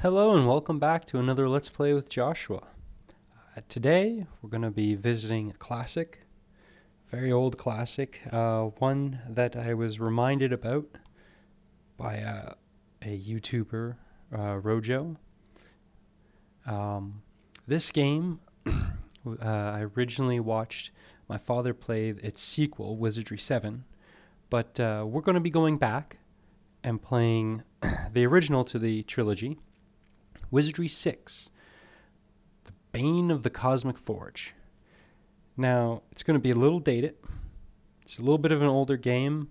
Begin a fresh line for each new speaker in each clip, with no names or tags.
Hello and welcome back to another Let's Play with Joshua. Today we're going to be visiting a classic, very old classic, one that I was reminded about by a YouTuber, Rojo. This game, I originally watched my father play its sequel, Wizardry 7, but we're going to be going back and playing the original to the trilogy, Wizardry 6, the Bane of the Cosmic Forge. Now, it's going to be a little dated. It's a little bit of an older game.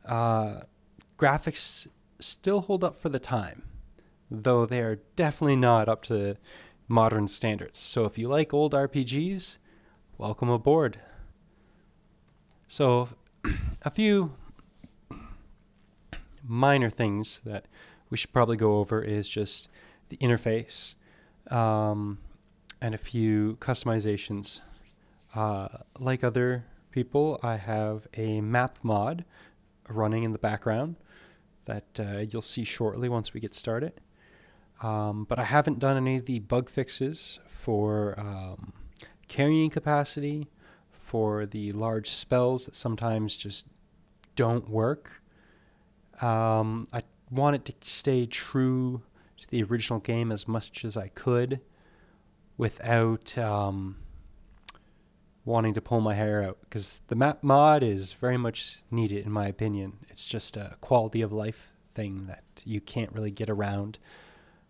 Graphics still hold up for the time, though they are definitely not up to modern standards. So if you like old RPGs, welcome aboard. So, a few minor things that we should probably go over is just the interface, and a few customizations. Like other people, I have a map mod running in the background that you'll see shortly once we get started. But I haven't done any of the bug fixes for carrying capacity, for the large spells that sometimes just don't work. I wanted to stay true to the original game as much as I could without wanting to pull my hair out, because the map mod is very much needed in my opinion. It's just a quality of life thing that you can't really get around,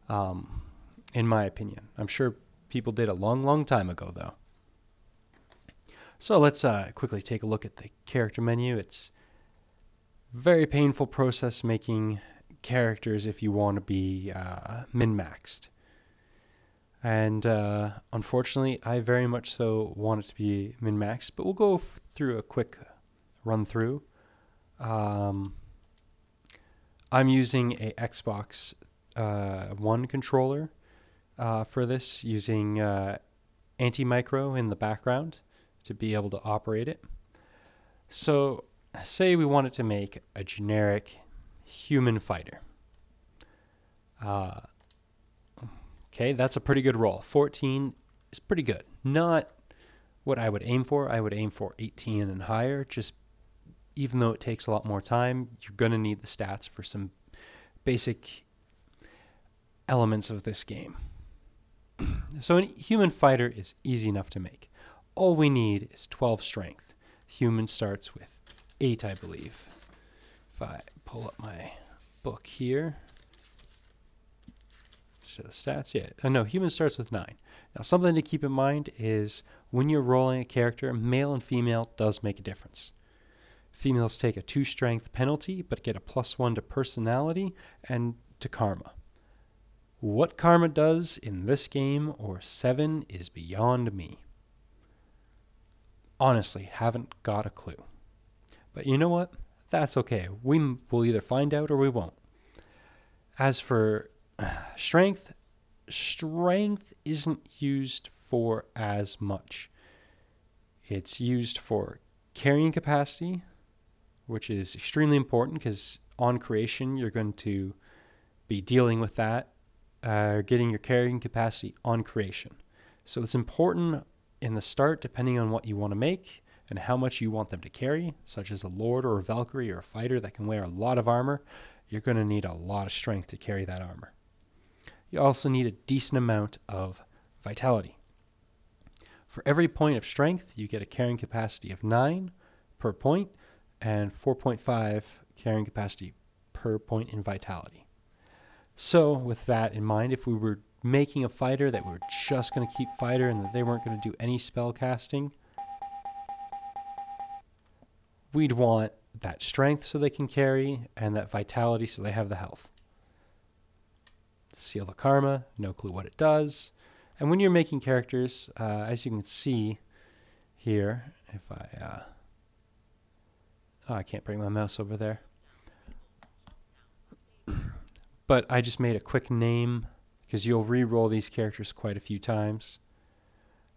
in my opinion. I'm sure people did a long time ago though. So let's quickly take a look at the character menu. It's very painful process making characters if you want to be min-maxed. And unfortunately, I very much so want it to be min-maxed, but we'll go through a quick run-through. I'm using a Xbox One controller for this, using anti-micro in the background to be able to operate it. So, say we wanted to make a generic human fighter. Okay, that's a pretty good roll. 14 is pretty good. Not what I would aim for. I would aim for 18 and higher. Just even though it takes a lot more time, you're going to need the stats for some basic elements of this game. So a human fighter is easy enough to make. All we need is 12 strength. Human starts with 8, I believe. If I pull up my book here. So the stats, yeah. No, human starts with 9. Now, something to keep in mind is when you're rolling a character, male and female does make a difference. Females take a 2 strength penalty, but get a +1 to personality and to karma. What karma does in this game or 7 is beyond me. Honestly, haven't got a clue. But you know what? That's okay. We will either find out or we won't. As for strength isn't used for as much. It's used for carrying capacity, which is extremely important because on creation you're going to be dealing with that, getting your carrying capacity on creation. So it's important in the start, depending on what you want to make and how much you want them to carry, such as a Lord or a Valkyrie or a fighter that can wear a lot of armor. You're going to need a lot of strength to carry that armor. You also need a decent amount of vitality. For every point of strength, you get a carrying capacity of 9 per point and 4.5 carrying capacity per point in vitality. So with that in mind, if we were making a fighter that we're just going to keep fighter and that they weren't going to do any spell casting, we'd want that strength so they can carry and that vitality so they have the health. Seal the karma, no clue what it does. And when you're making characters, as you can see here, if I can't bring my mouse over there, but I just made a quick name because you'll re-roll these characters quite a few times.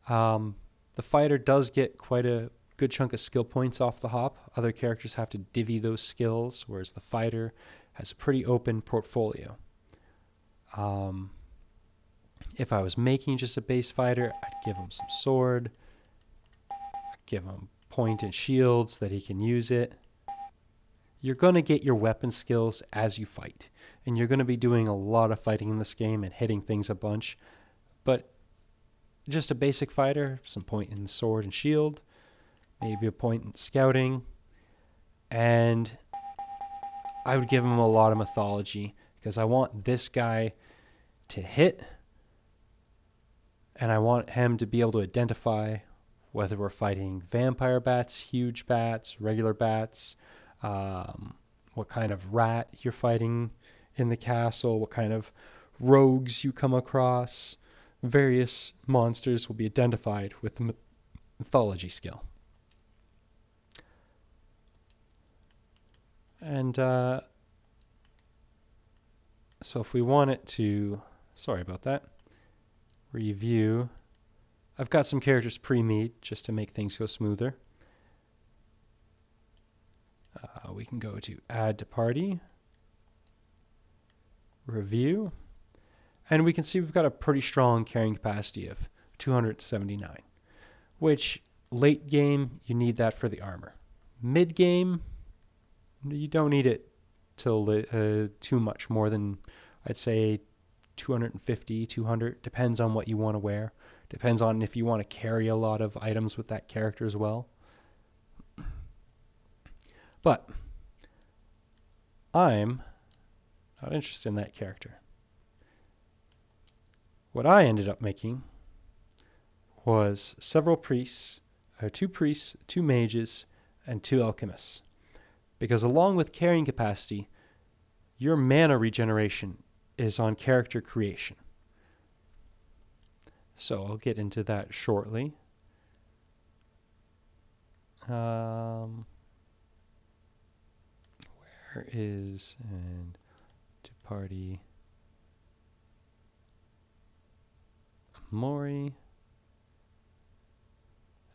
The fighter does get quite a good chunk of skill points off the hop. Other characters have to divvy those skills, whereas the fighter has a pretty open portfolio. If I was making just a base fighter, I'd give him some sword, I'd give him point and shield so that he can use it. You're going to get your weapon skills as you fight, and you're going to be doing a lot of fighting in this game and hitting things a bunch, but just a basic fighter, some point in sword and shield, maybe a point in scouting, and I would give him a lot of mythology because I want this guy to hit, and I want him to be able to identify whether we're fighting vampire bats, huge bats, regular bats, what kind of rat you're fighting in the castle, what kind of rogues you come across. Various monsters will be identified with the mythology skill. And so if we want it to, sorry about that, review, I've got some characters pre-made just to make things go smoother. We can go to add to party, review, and we can see we've got a pretty strong carrying capacity of 279, which late game you need that for the armor. Mid game you don't need it till too much more than, I'd say, 250, 200. Depends on what you want to wear. Depends on if you want to carry a lot of items with that character as well. But I'm not interested in that character. What I ended up making was several priests, 2 priests, 2 mages, and 2 alchemists. Because along with carrying capacity, your mana regeneration is on character creation. So I'll get into that shortly. Where is and to party Mori,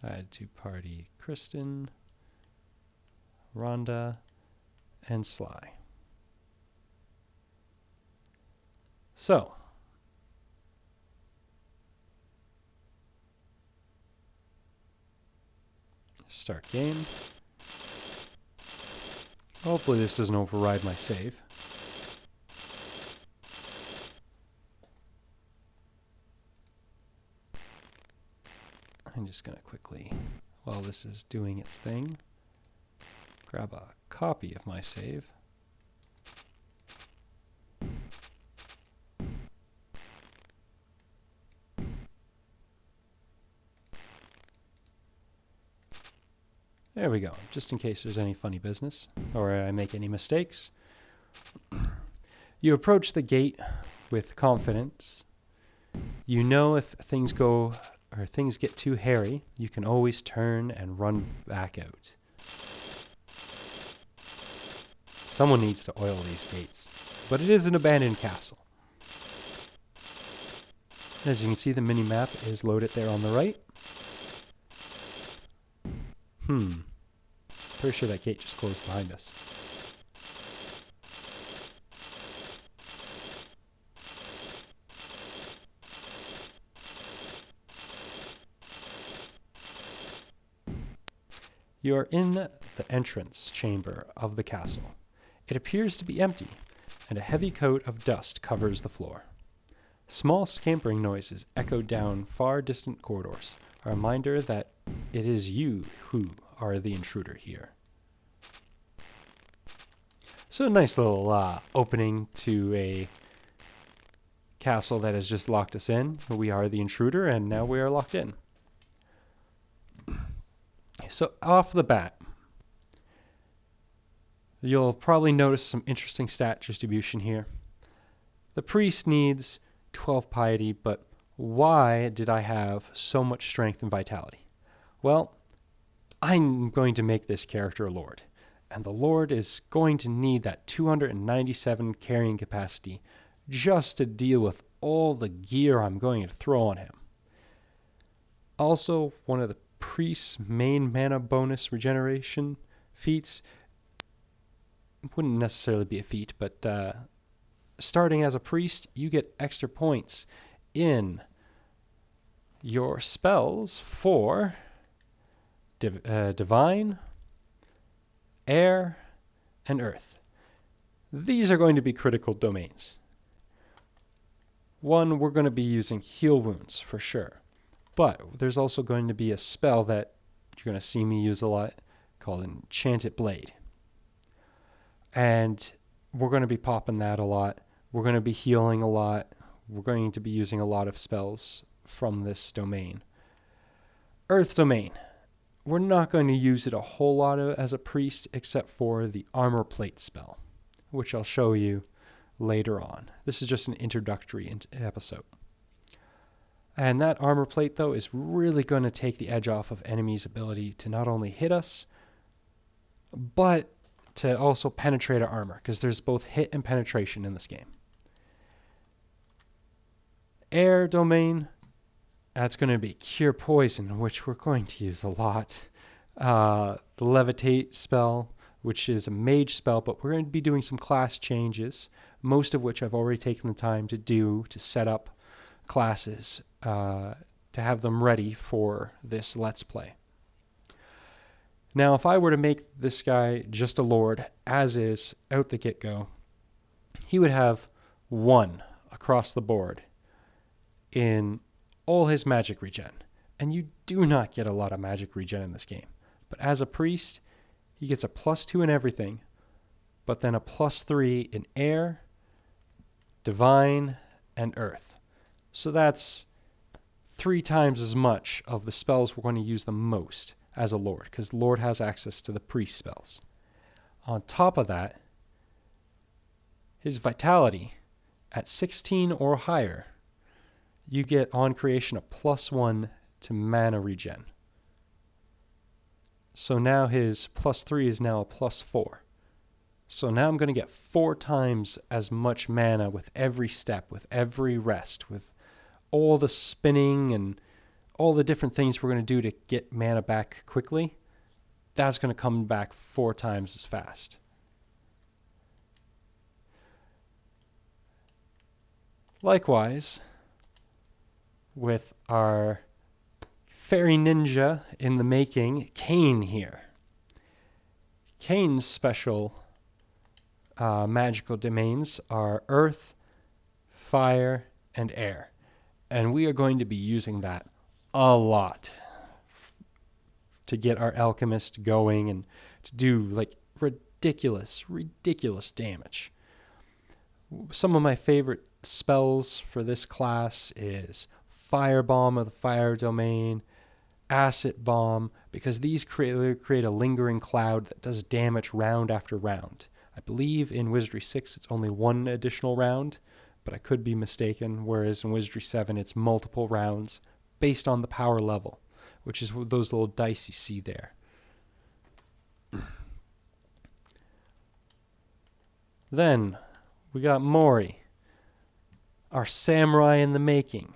add to party Kristen, Rhonda, and Sly. So start game. Hopefully this doesn't override my save. I'm just going to quickly, while this is doing its thing, grab a copy of my save. There we go, just in case there's any funny business or I make any mistakes. You approach the gate with confidence. You know if things go or things get too hairy, you can always turn and run back out. Someone needs to oil these gates, but it is an abandoned castle. As you can see, the mini-map is loaded there on the right. Pretty sure that gate just closed behind us. You are in the entrance chamber of the castle. It appears to be empty, and a heavy coat of dust covers the floor. Small scampering noises echo down far distant corridors, a reminder that it is you who are the intruder here. So a nice little opening to a castle that has just locked us in. We are the intruder, and now we are locked in. So off the bat, you'll probably notice some interesting stat distribution here. The priest needs 12 piety, but why did I have so much strength and vitality? Well, I'm going to make this character a lord, and the lord is going to need that 297 carrying capacity just to deal with all the gear I'm going to throw on him. Also, one of the priest's main mana bonus regeneration feats wouldn't necessarily be a feat, but starting as a priest, you get extra points in your spells for Divine, Air, and Earth. These are going to be critical domains. One, we're going to be using heal wounds for sure, but there's also going to be a spell that you're going to see me use a lot called Enchanted Blade. And we're going to be popping that a lot. We're going to be healing a lot. We're going to be using a lot of spells from this domain. Earth domain. We're not going to use it a whole lot as a priest except for the armor plate spell, which I'll show you later on. This is just an introductory episode. And that armor plate, though, is really going to take the edge off of enemies' ability to not only hit us, but to also penetrate our armor, because there's both hit and penetration in this game. Air domain, that's going to be Cure Poison, which we're going to use a lot. The Levitate spell, which is a mage spell, but we're going to be doing some class changes, most of which I've already taken the time to do to set up classes to have them ready for this Let's Play. Now, if I were to make this guy just a Lord, as is, out the get-go, he would have 1 across the board in all his magic regen. And you do not get a lot of magic regen in this game. But as a priest, he gets a +2 in everything, but then a +3 in air, divine, and earth. So that's 3 times as much of the spells we're going to use the most as a Lord, because Lord has access to the priest spells. On top of that, his vitality at 16 or higher, you get on creation a +1 to mana regen. So now his +3 is now a +4. So now I'm going to get 4 times as much mana with every step, with every rest, with all the spinning and all the different things we're going to do to get mana back quickly. That's going to come back 4 times as fast. Likewise, with our fairy ninja in the making, Kane here. Kane's special magical domains are earth, fire, and air. And we are going to be using that a lot to get our alchemist going and to do like ridiculous damage. Some of my favorite spells for this class is Firebomb of the Fire Domain, Acid Bomb, because these create a lingering cloud that does damage round after round. I believe in Wizardry 6 it's only 1 additional round, but I could be mistaken, whereas in Wizardry 7 it's multiple rounds based on the power level, which is those little dice you see there. Then we got Mori, our samurai in the making.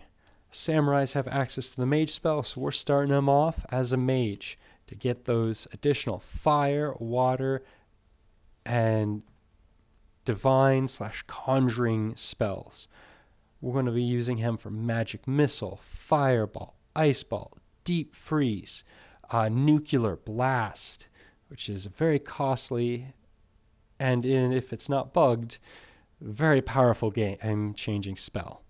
Samurais have access to the mage spell, so we're starting him off as a mage to get those additional fire, water, and divine/conjuring spells. We're going to be using him for magic missile, fireball, ice ball, deep freeze, nuclear blast, which is very costly, and if it's not bugged, very powerful game-changing spell.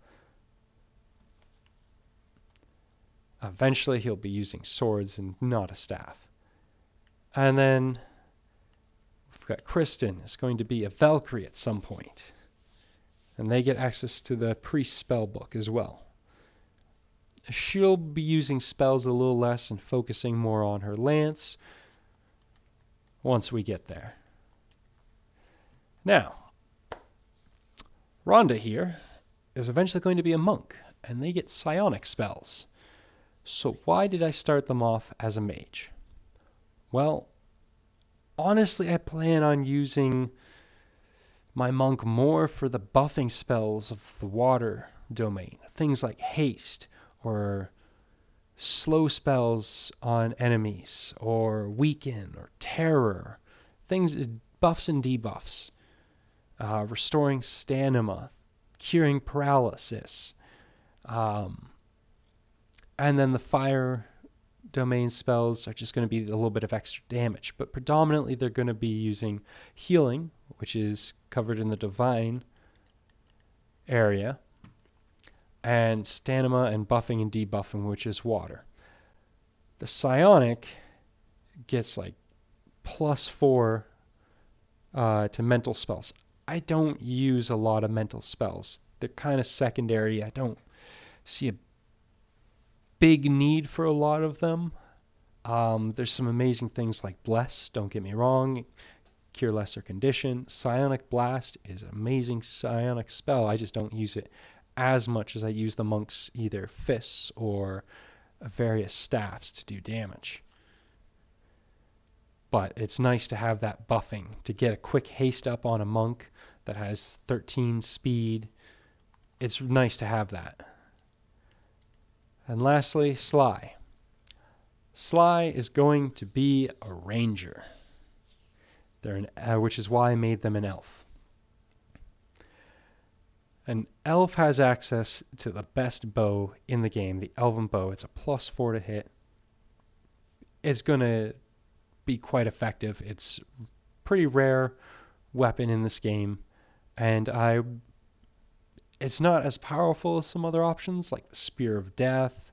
Eventually he'll be using swords and not a staff. And then we've got Kristen. It's going to be a Valkyrie at some point. And they get access to the priest spell book as well. She'll be using spells a little less and focusing more on her lance once we get there. Now, Rhonda here is eventually going to be a monk, and they get psionic spells. So why did I start them off as a mage? Well, honestly, I plan on using my monk more for the buffing spells of the water domain. Things like haste, or slow spells on enemies, or weaken, or terror. Things, buffs and debuffs. Restoring stamina, curing paralysis. And then the fire domain spells are just going to be a little bit of extra damage, but predominantly they're going to be using healing, which is covered in the divine area, and stamina and buffing and debuffing, which is water. The psionic gets like +4 to mental spells. I don't use a lot of mental spells. They're kind of secondary. I don't see a big need for a lot of them. There's some amazing things like Bless, don't get me wrong, Cure Lesser Condition. Psionic Blast is an amazing psionic spell. I just don't use it as much as I use the monk's either fists or various staffs to do damage. But it's nice to have that buffing, to get a quick haste up on a monk that has 13 speed. It's nice to have that. And lastly, Sly. Sly is going to be a ranger, which is why I made them an elf. An elf has access to the best bow in the game, the elven bow. It's a +4 to hit. It's going to be quite effective. It's pretty rare weapon in this game, and it's not as powerful as some other options like the Spear of Death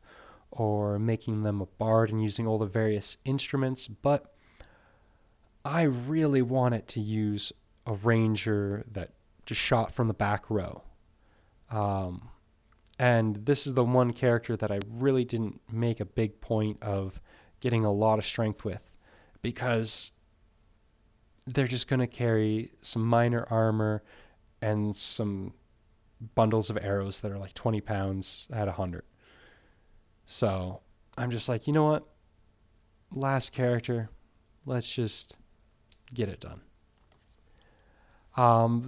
or making them a bard and using all the various instruments, but I really wanted to use a ranger that just shot from the back row. And this is the one character that I really didn't make a big point of getting a lot of strength with, because they're just going to carry some minor armor and some bundles of arrows that are like 20 pounds at 100. So I'm just like, you know what? Last character, let's just get it done.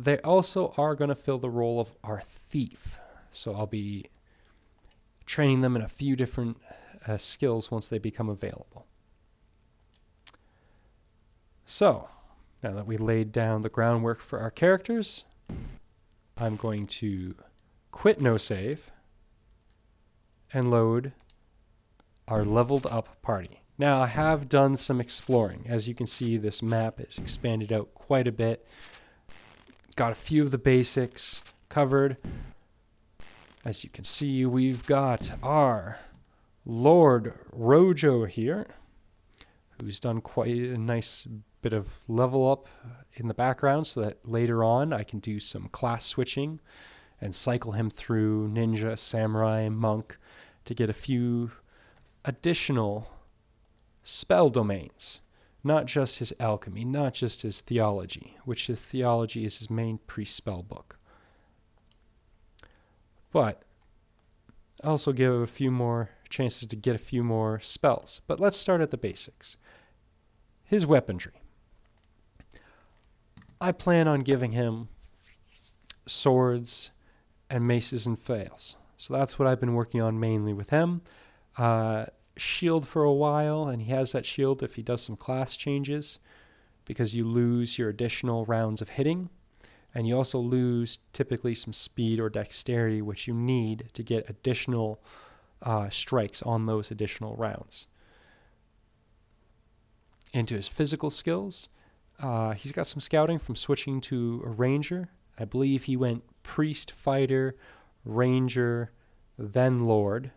They also are going to fill the role of our thief. So I'll be training them in a few different skills once they become available. So, now that we laid down the groundwork for our characters, I'm going to quit no save and load our leveled up party. Now, I have done some exploring. As you can see, this map is expanded out quite a bit. Got a few of the basics covered. As you can see, we've got our Lord Rojo here, who's done quite a nice bit of level up in the background so that later on I can do some class switching and cycle him through ninja, samurai, monk to get a few additional spell domains. Not just his alchemy, not just his theology, which his theology is his main pre-spell book. But I also give a few more chances to get a few more spells. But let's start at the basics. His weaponry. I plan on giving him swords and maces and flails. So that's what I've been working on mainly with him. Shield for a while, and he has that shield if he does some class changes, because you lose your additional rounds of hitting, and you also lose typically some speed or dexterity, which you need to get additional strikes on those additional rounds. Into his physical skills, he's got some scouting from switching to a ranger. I believe he went priest, fighter, ranger, then lord,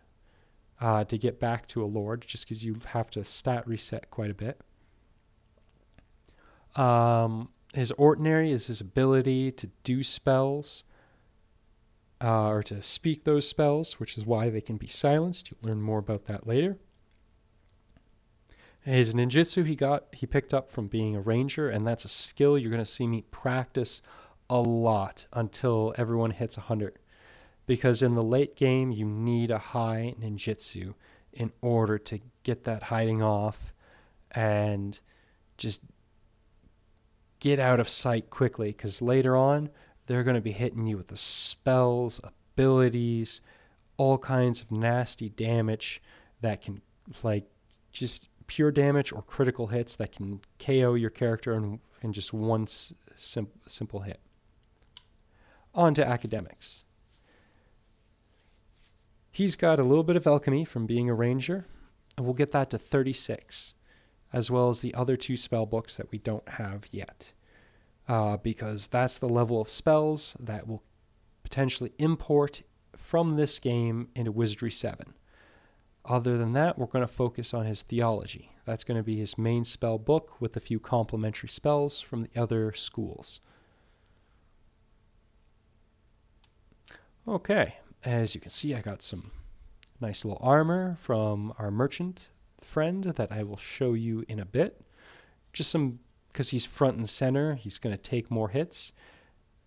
to get back to a lord, just because you have to stat reset quite a bit. His ordinary is his ability to do spells, or to speak those spells, which is why they can be silenced. You'll learn more about that later. His ninjutsu he picked up from being a ranger, and that's a skill you're going to see me practice a lot until everyone hits 100. Because in the late game, you need a high ninjutsu in order to get that hiding off and just get out of sight quickly. Because later on, they're going to be hitting you with the spells, abilities, all kinds of nasty damage that can, like, just pure damage or critical hits that can KO your character in just one simple hit. On to academics. He's got a little bit of alchemy from being a ranger, and we'll get that to 36, as well as the other 2 spell books that we don't have yet, because that's the level of spells that will potentially import from this game into Wizardry 7. Other than that, we're going to focus on his theology. That's going to be his main spell book with a few complementary spells from the other schools. Okay, as you can see, I got some nice little armor from our merchant friend that I will show you in a bit. Just some, because he's front and center, he's going to take more hits.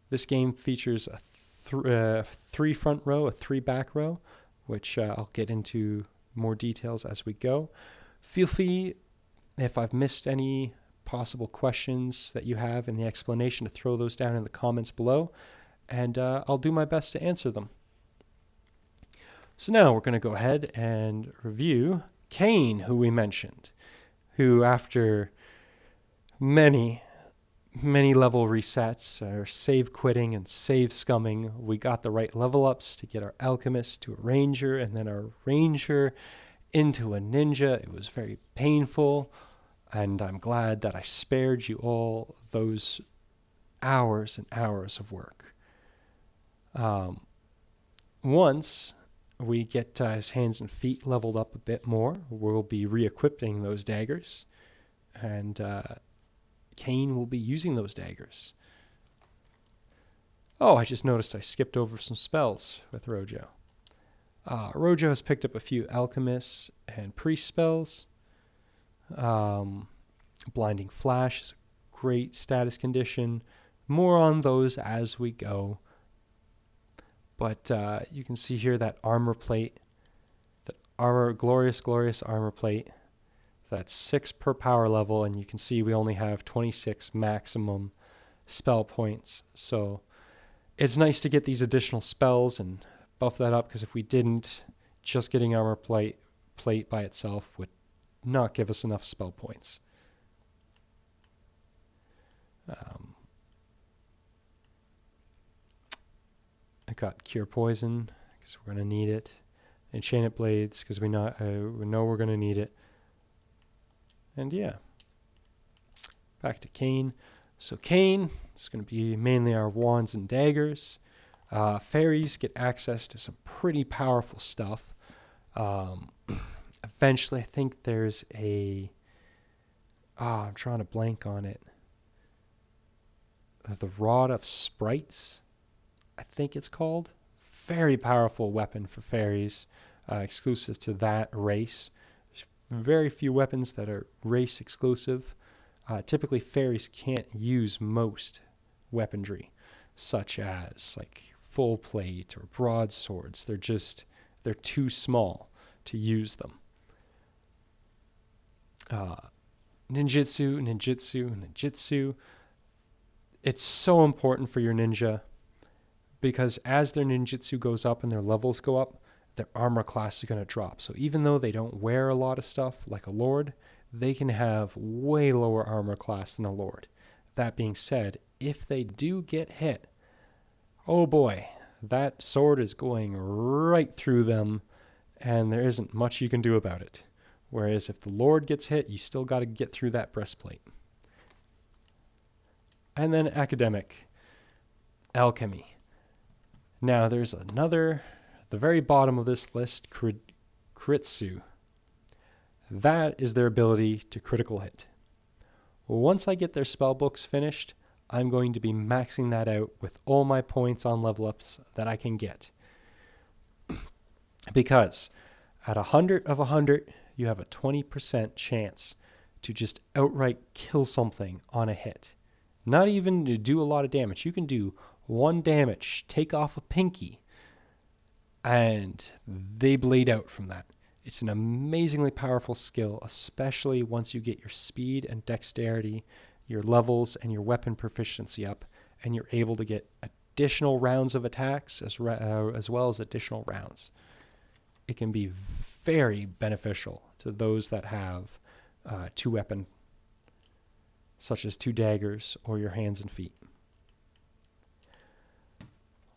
This game features a 3 front row, a 3 back row, which I'll get into more details as we go. Feel free, if I've missed any possible questions that you have in the explanation, to throw those down in the comments below, and I'll do my best to answer them. So now we're going to go ahead and review Kane, who we mentioned, who after many level resets, or save quitting and save scumming, we got the right level ups to get our alchemist to a ranger, and then our ranger into a ninja. It was very painful, and I'm glad that I spared you all those hours and hours of work. Once we get his hands and feet leveled up a bit more, we'll be re-equipping those daggers, and Kane will be using those daggers. Oh, I just noticed I skipped over some spells with Rojo. Rojo has picked up a few alchemists and priest spells. Blinding Flash is a great status condition. More on those as we go. But you can see here that armor plate, that glorious armor plate. That's 6 per power level, and you can see we only have 26 maximum spell points. So it's nice to get these additional spells and buff that up, because if we didn't, just getting armor plate by itself would not give us enough spell points. I got Cure Poison, because we're going to need it. Enchanted Blades, because we know we're going to need it. And yeah, back to Kane. So Kane is going to be mainly our wands and daggers. Fairies get access to some pretty powerful stuff. Eventually, I think there's a... I'm trying to blank on it. The Rod of Sprites, I think it's called. Very powerful weapon for fairies, exclusive to that race. Very few weapons that are race exclusive. Typically fairies can't use most weaponry, such as like full plate or broadswords. They're too small to use them. Ninjutsu. It's so important for your ninja, because as their ninjutsu goes up and their levels go up, their armor class is going to drop. So even though they don't wear a lot of stuff like a lord, they can have way lower armor class than a lord. That being said, if they do get hit, oh boy, that sword is going right through them, and there isn't much you can do about it. Whereas if the lord gets hit, you still got to get through that breastplate. And then academic alchemy. Now there's another, the very bottom of this list, Kritsu. That is their ability to critical hit. Once I get their spell books finished, I'm going to be maxing that out with all my points on level ups that I can get. Because at 100 of 100, you have a 20% chance to just outright kill something on a hit. Not even to do a lot of damage. You can do 1 damage, take off a pinky, and they bleed out from that. It's an amazingly powerful skill, especially once you get your speed and dexterity, your levels, and your weapon proficiency up, and you're able to get additional rounds of attacks as well as additional rounds. It can be very beneficial to those that have 2 weapon, such as 2 daggers or your hands and feet.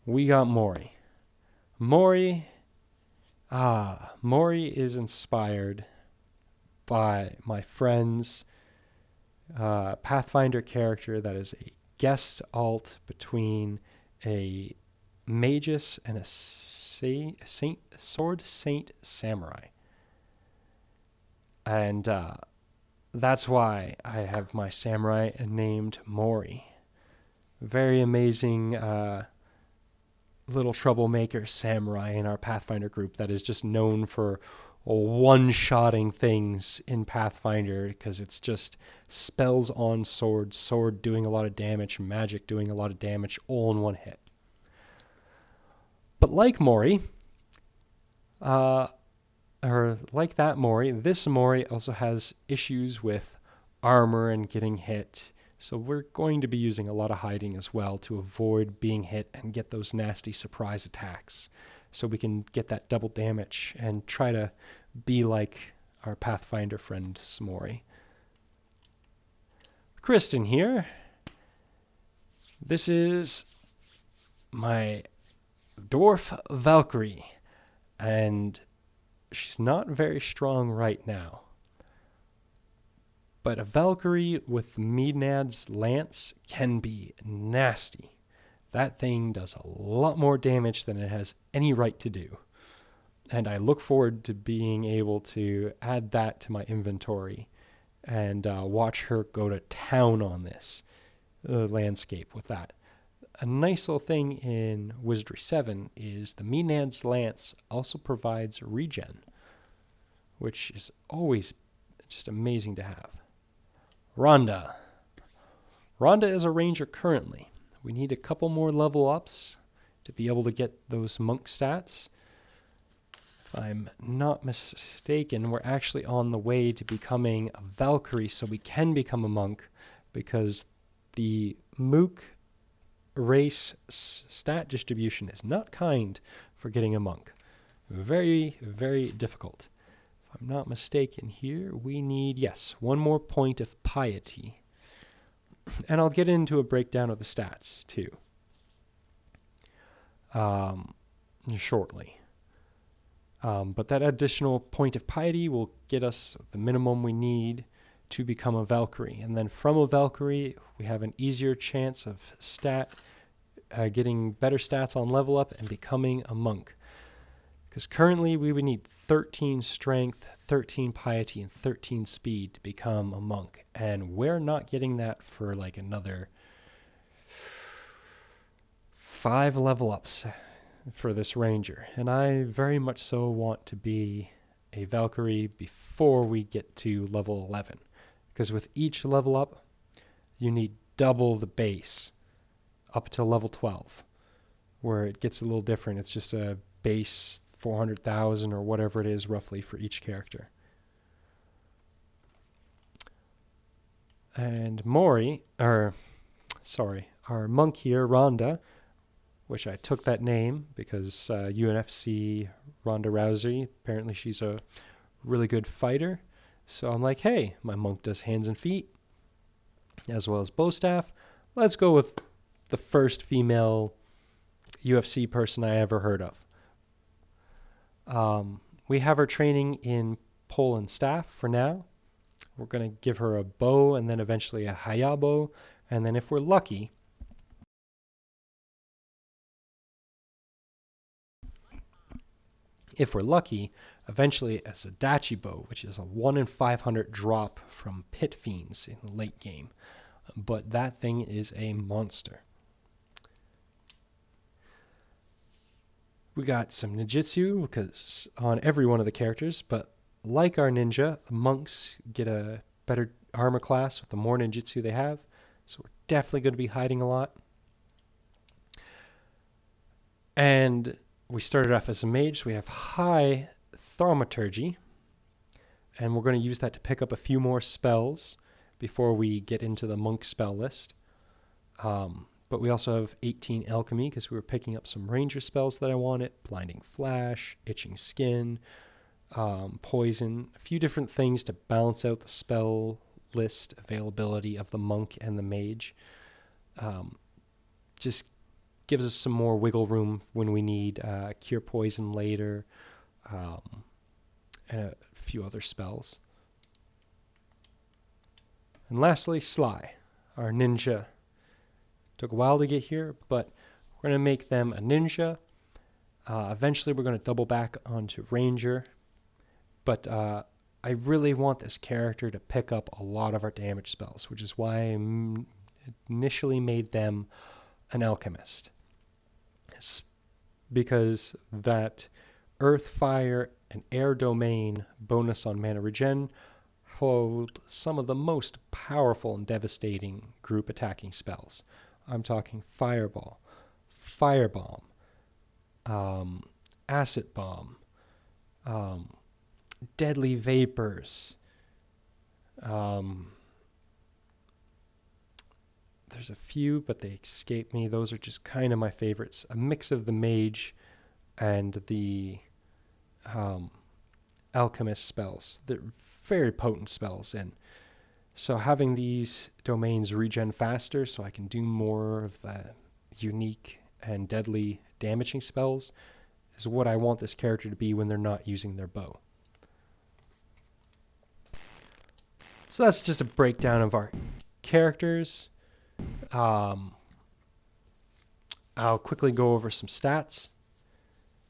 We got Mori. Mori Mori is inspired by my friend's Pathfinder character that is a guest alt between a magus and a sword saint samurai. And that's why I have my samurai named Mori. Very amazing little troublemaker samurai in our Pathfinder group that is just known for one-shotting things in Pathfinder because it's just spells on sword, sword doing a lot of damage, magic doing a lot of damage all in one hit. But like Mori, or like that Mori, this Mori also has issues with armor and getting hit. So we're going to be using a lot of hiding as well to avoid being hit and get those nasty surprise attacks. So we can get that double damage and try to be like our Pathfinder friend Smori. Kristen here. This is my dwarf Valkyrie, and she's not very strong right now. But a Valkyrie with Maenad's lance can be nasty. That thing does a lot more damage than it has any right to do. And I look forward to being able to add that to my inventory and watch her go to town on this landscape with that. A nice little thing in Wizardry 7 is the Maenad's lance also provides regen, which is always just amazing to have. Rhonda. Rhonda is a ranger currently. We need a couple more level ups to be able to get those monk stats. If I'm not mistaken, we're actually on the way to becoming a Valkyrie so we can become a monk because the Mook race stat distribution is not kind for getting a monk. Very, very difficult. If I'm not mistaken here, we need, yes, one more point of piety. And I'll get into a breakdown of the stats, too, shortly. But that additional point of piety will get us the minimum we need to become a Valkyrie. And then from a Valkyrie, we have an easier chance of getting better stats on level up and becoming a monk. Because currently we would need 13 strength, 13 piety, and 13 speed to become a monk. And we're not getting that for like another 5 level ups for this ranger. And I very much so want to be a Valkyrie before we get to level 11. Because with each level up, you need double the base up to level 12. Where it gets a little different. It's just a base 400,000 or whatever it is roughly for each character. And our monk here, Rhonda, which I took that name because UNFC Ronda Rousey, apparently she's a really good fighter. So I'm like, hey, my monk does hands and feet as well as bow staff. Let's go with the first female UFC person I ever heard of. We have her training in pole and staff for now. We're going to give her a bow and then eventually a hayabo. And then if we're lucky, eventually a Zadachi bow, which is a 1 in 500 drop from Pit Fiends in the late game. But that thing is a monster. We got some ninjutsu because on every one of the characters, but like our ninja, the monks get a better armor class with the more ninjutsu they have. So we're definitely going to be hiding a lot. And we started off as a mage, so we have high thaumaturgy. And we're going to use that to pick up a few more spells before we get into the monk spell list. But we also have 18 alchemy because we were picking up some ranger spells that I wanted. Blinding Flash, Itching Skin, Poison, a few different things to balance out the spell list availability of the monk and the mage. Just gives us some more wiggle room when we need Cure Poison later. and a few other spells. And lastly, Sly, our ninja. Took a while to get here, but we're going to make them a ninja. Eventually, we're going to double back onto Ranger. But I really want this character to pick up a lot of our damage spells, which is why I initially made them an alchemist. It's because that earth, fire, and air domain bonus on mana regen hold some of the most powerful and devastating group attacking spells. I'm talking Fireball, Firebomb, Acid Bomb, Deadly Vapors. There's a few, but they escape me. Those are just kind of my favorites. A mix of the mage and the alchemist spells. They're very potent spells, and so having these domains regen faster so I can do more of the unique and deadly damaging spells is what I want this character to be when they're not using their bow. So that's just a breakdown of our characters. I'll quickly go over some stats.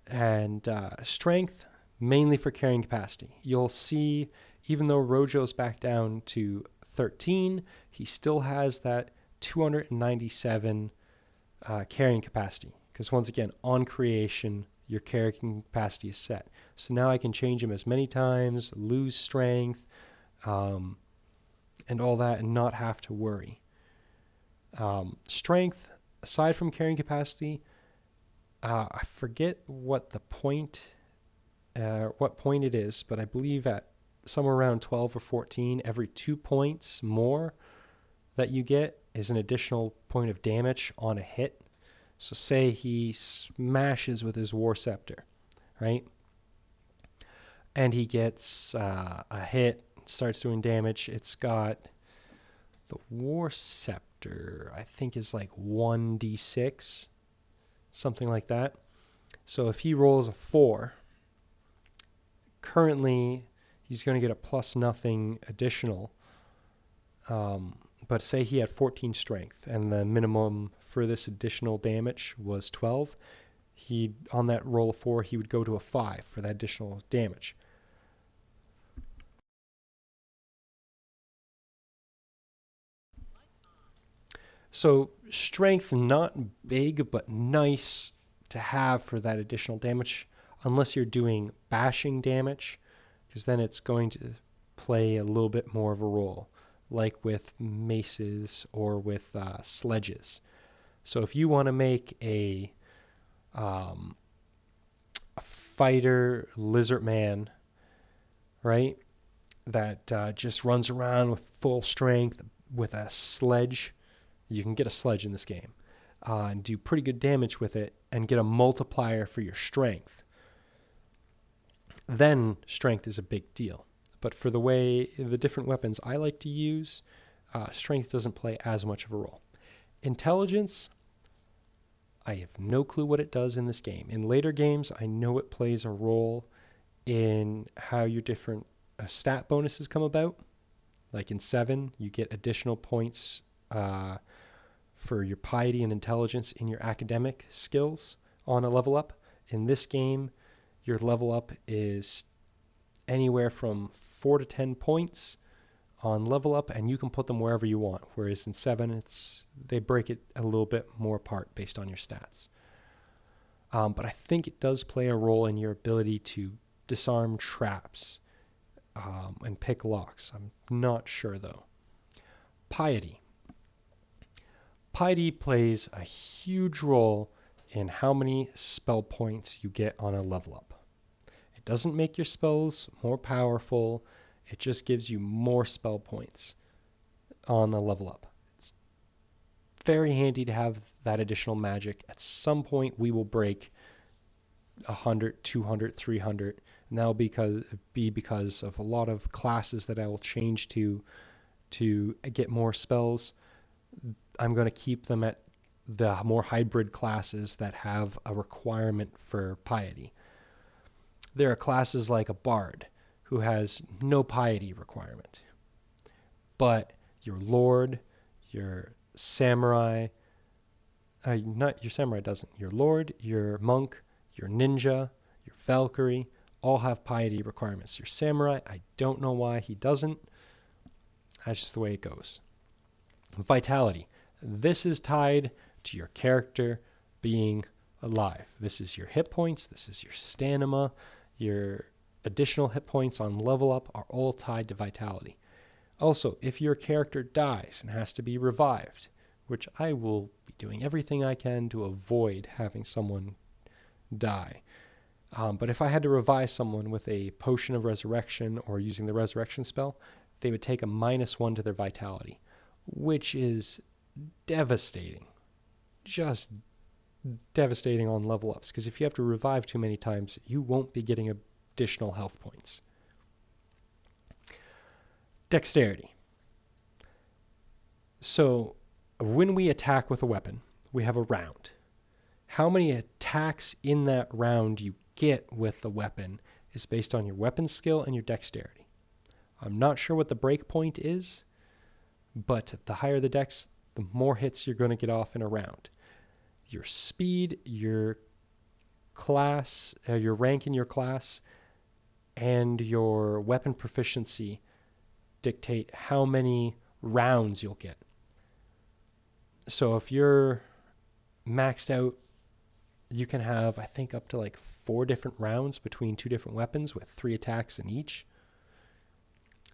And strength, mainly for carrying capacity. You'll see, even though Rojo's back down to 13, he still has that 297 carrying capacity. Because once again, on creation, your carrying capacity is set. So now I can change him as many times, lose strength, and all that, and not have to worry. Strength, aside from carrying capacity, I forget what point it is, but I believe at somewhere around 12 or 14, every 2 points more that you get is an additional point of damage on a hit. So say he smashes with his War Scepter, right? And he gets a hit, starts doing damage. It's got the War Scepter, I think is like 1d6, something like that. So if he rolls a 4, currently he's going to get a plus nothing additional. But say he had 14 strength and the minimum for this additional damage was 12. On that roll of 4, he would go to a 5 for that additional damage. So strength, not big, but nice to have for that additional damage, unless you're doing bashing damage, because then it's going to play a little bit more of a role, like with maces or with sledges. So if you want to make a fighter lizard man, right, that just runs around with full strength with a sledge, you can get a sledge in this game, and do pretty good damage with it and get a multiplier for your strength. Then strength is a big deal. But for the different weapons I like to use, strength doesn't play as much of a role. Intelligence, I have no clue what it does in this game. In later games, I know it plays a role in how your different stat bonuses come about. Like in 7, you get additional points for your piety and intelligence in your academic skills on a level up. In this game, your level up is anywhere from 4 to 10 points on level up, and you can put them wherever you want. Whereas in 7, they break it a little bit more apart based on your stats. But I think it does play a role in your ability to disarm traps and pick locks. I'm not sure though. Piety. Piety plays a huge role in how many spell points you get on a level up. It doesn't make your spells more powerful, it just gives you more spell points on the level up. It's very handy to have that additional magic. At some point we will break 100, 200, 300, and that will be because of a lot of classes that I will change to get more spells. I'm going to keep them at the more hybrid classes that have a requirement for piety. There are classes like a bard who has no piety requirement. But your lord, your samurai, not your samurai doesn't. Your lord, your monk, your ninja, your Valkyrie all have piety requirements. Your samurai, I don't know why he doesn't. That's just the way it goes. Vitality. This is tied to your character being alive. This is your hit points. This is your stamina. Your additional hit points on level up are all tied to vitality. Also, if your character dies and has to be revived, which I will be doing everything I can to avoid having someone die. But if I had to revive someone with a potion of resurrection or using the resurrection spell, they would take a -1 to their vitality, which is devastating. Just devastating on level ups, because if you have to revive too many times, you won't be getting additional health points. Dexterity. So when we attack with a weapon, we have a round. How many attacks in that round you get with the weapon is based on your weapon skill and your dexterity. I'm not sure what the break point is, but the higher the dex, the more hits you're going to get off in a round. Your speed, your class, your rank in your class, and your weapon proficiency dictate how many rounds you'll get. So if you're maxed out, you can have, I think, up to like 4 different rounds between 2 different weapons with 3 attacks in each.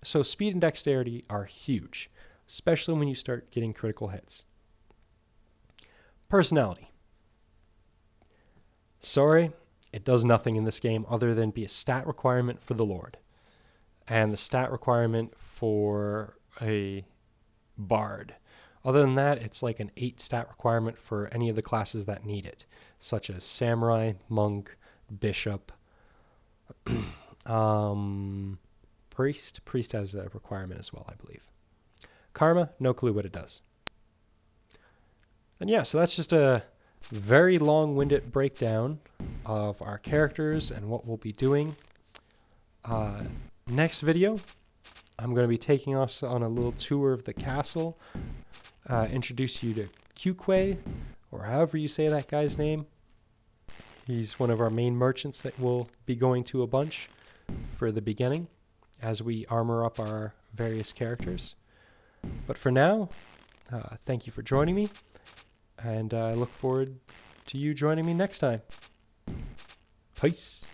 So speed and dexterity are huge, especially when you start getting critical hits. Personality. Sorry, it does nothing in this game other than be a stat requirement for the Lord, and the stat requirement for a bard. Other than that, it's like an 8 stat requirement for any of the classes that need it, such as samurai, monk, bishop, priest. Priest has a requirement as well, I believe. Karma, no clue what it does. And yeah, so that's just a very long-winded breakdown of our characters and what we'll be doing. Next video, I'm going to be taking us on a little tour of the castle, introduce you to Kukwe, or however you say that guy's name. He's one of our main merchants that we'll be going to a bunch for the beginning as we armor up our various characters. But for now, thank you for joining me, and I look forward to you joining me next time. Peace.